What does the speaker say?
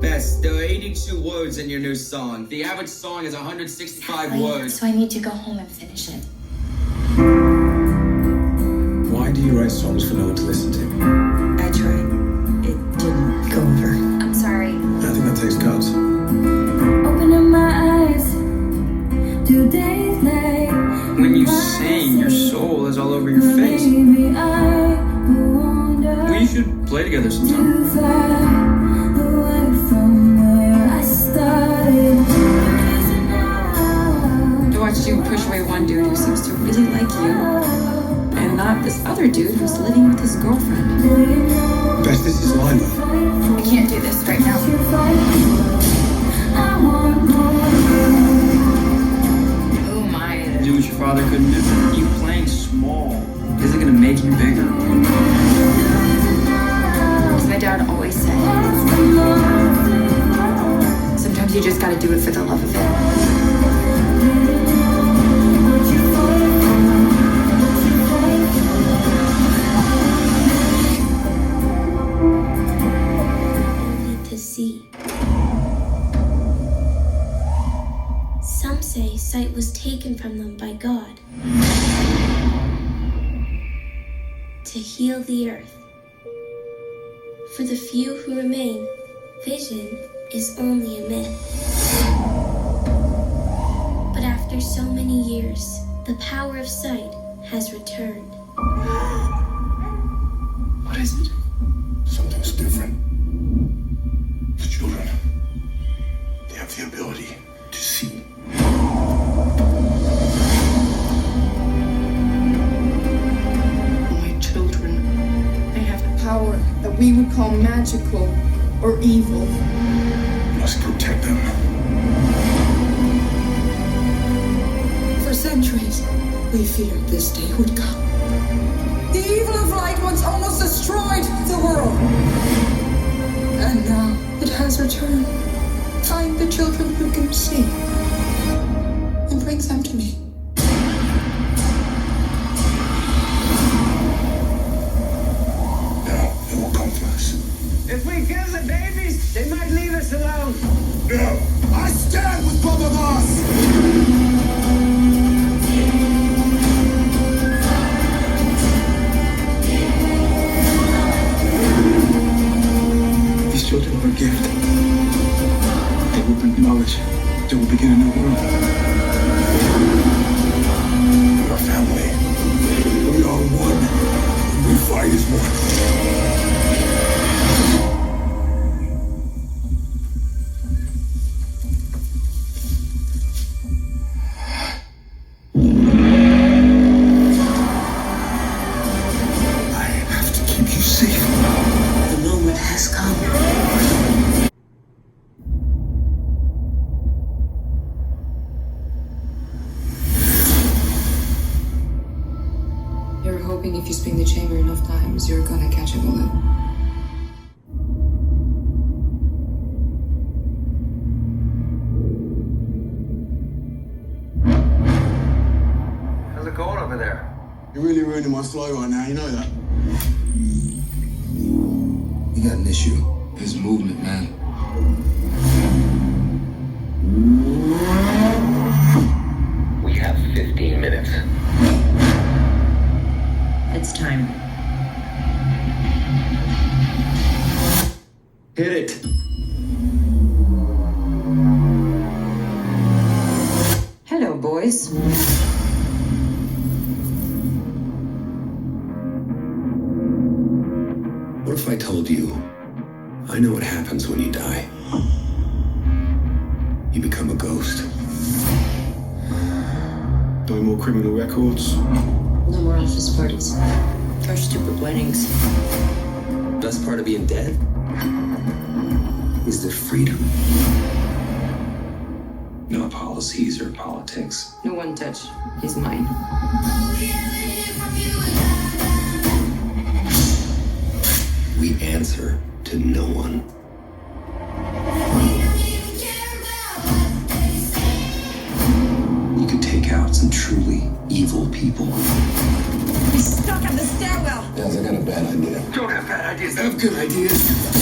Bess, there are 82 words in your new song. The average song is 165 words. So I need to go home and finish it. Why do you write songs for no one to listen to? I tried. It didn't go over. I'm sorry. I think that takes guts. Open up my eyes. 2 days late. When you sing, your soul is all over your face. Maybe I wonder We should play together sometime. too far away from where I started. I watched you push away one dude who seems to really like you, and not this other dude who's living with his girlfriend. Bess, this is Lila. I can't do this right now. Who am I to Do what your father couldn't do. You playing small isn't gonna make you bigger. As my dad always said, sometimes you just gotta do it for the love of it. To see. Some say sight was taken from them by God to heal the earth. For the few who remain, vision is only a myth. But after so many years, the power of sight has returned. What is it? Something's different. The children, they have the ability to see. My children, they have the power that we would call magical or evil. We must protect them. For centuries, we feared this day would come. The evil of light once almost destroyed the world. And now it has returned. Find the children who can see and bring them to me. Now they will come to us. If we kill the babies, they might leave us alone. No! I stand with Baba Boss! These children are a gift. They will bring knowledge. They will begin a new world. We are family. We are one. We fight as one. I have to keep you safe. The moment has come. You're hoping if you spin the chamber enough times, you're gonna catch a bullet. How's it going over there? You're really ruining my flow right now, you know that? You got an issue. There's movement, man. We have 15 minutes. It's time. Hit it! Hello, boys. What if I told you, I know what happens when you die? You become a ghost. No more criminal records. No more office parties. Or stupid weddings. Best part of being dead is the freedom. No policies or politics. No one touch. He's mine. We answer to no one. You could take out some truly evil people. He's stuck on the stairwell. Guys, I got a bad idea. Don't have bad ideas. I have good ideas.